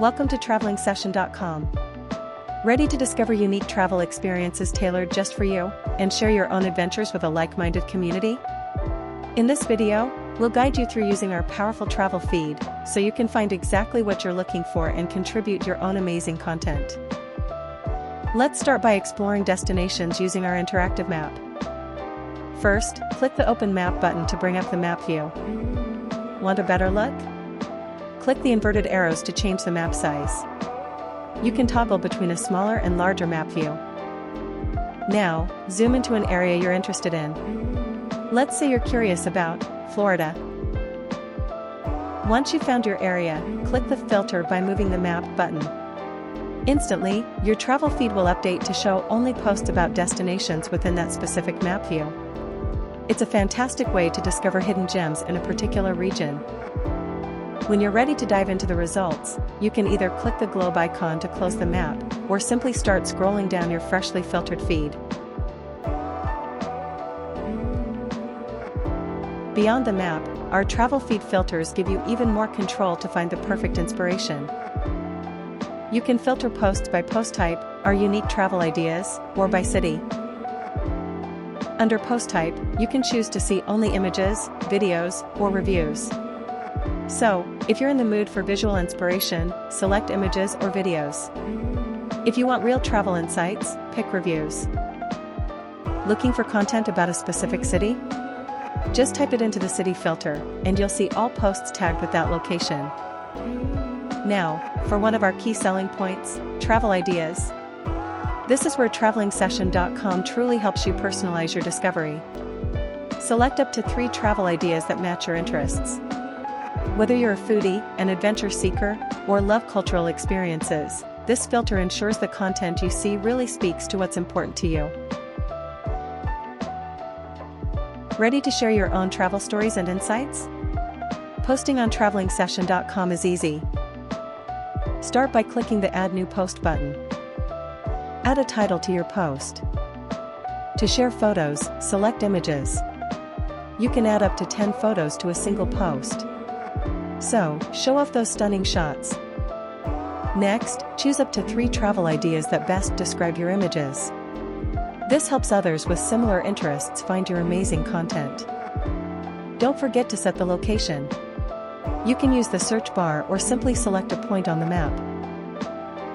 Welcome to TravelingSession.com. Ready to discover unique travel experiences tailored just for you, and share your own adventures with a like-minded community? In this video, we'll guide you through using our powerful travel feed, so you can find exactly what you're looking for and contribute your own amazing content. Let's start by exploring destinations using our interactive map. First, click the Open Map button to bring up the map view. Want a better look? Click the inverted arrows to change the map size. You can toggle between a smaller and larger map view. Now, zoom into an area you're interested in. Let's say you're curious about Florida. Once you've found your area, click the Filter by moving the Map button. Instantly, your travel feed will update to show only posts about destinations within that specific map view. It's a fantastic way to discover hidden gems in a particular region. When you're ready to dive into the results, you can either click the globe icon to close the map, or simply start scrolling down your freshly filtered feed. Beyond the map, our travel feed filters give you even more control to find the perfect inspiration. You can filter posts by post type, our unique travel ideas, or by city. Under post type, you can choose to see only images, videos, or reviews. So, if you're in the mood for visual inspiration, select images or videos. If you want real travel insights, pick reviews. Looking for content about a specific city? Just type it into the city filter, and you'll see all posts tagged with that location. Now, for one of our key selling points, travel ideas. This is where TravelingSession.com truly helps you personalize your discovery. Select up to 3 travel ideas that match your interests. Whether you're a foodie, an adventure seeker, or love cultural experiences, this filter ensures the content you see really speaks to what's important to you. Ready to share your own travel stories and insights? Posting on TravelingSession.com is easy. Start by clicking the Add New Post button. Add a title to your post. To share photos, select Images. You can add up to 10 photos to a single post. So, show off those stunning shots. Next, choose up to 3 travel ideas that best describe your images. This helps others with similar interests find your amazing content. Don't forget to set the location. You can use the search bar or simply select a point on the map.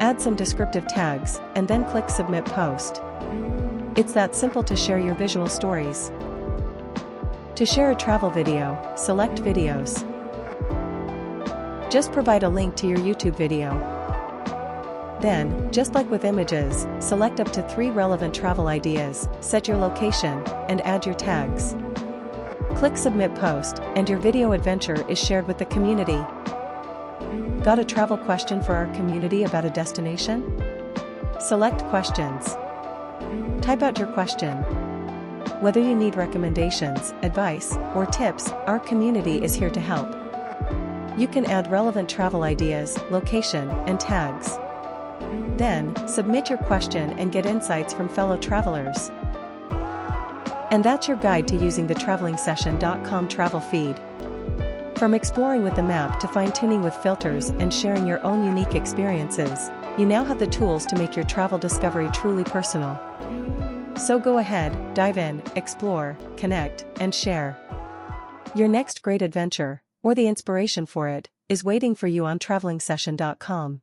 Add some descriptive tags, and then click Submit Post. It's that simple to share your visual stories. To share a travel video, select Videos. Just provide a link to your YouTube video. Then, just like with images, select up to 3 relevant travel ideas, set your location, and add your tags. Click Submit Post, and your video adventure is shared with the community. Got a travel question for our community about a destination? Select Questions. Type out your question. Whether you need recommendations, advice, or tips, our community is here to help. You can add relevant travel ideas, location, and tags. Then, submit your question and get insights from fellow travelers. And that's your guide to using the TravelingSession.com travel feed. From exploring with the map to fine-tuning with filters and sharing your own unique experiences, you now have the tools to make your travel discovery truly personal. So go ahead, dive in, explore, connect, and share. Your next great adventure, or the inspiration for it, is waiting for you on TravelingSession.com.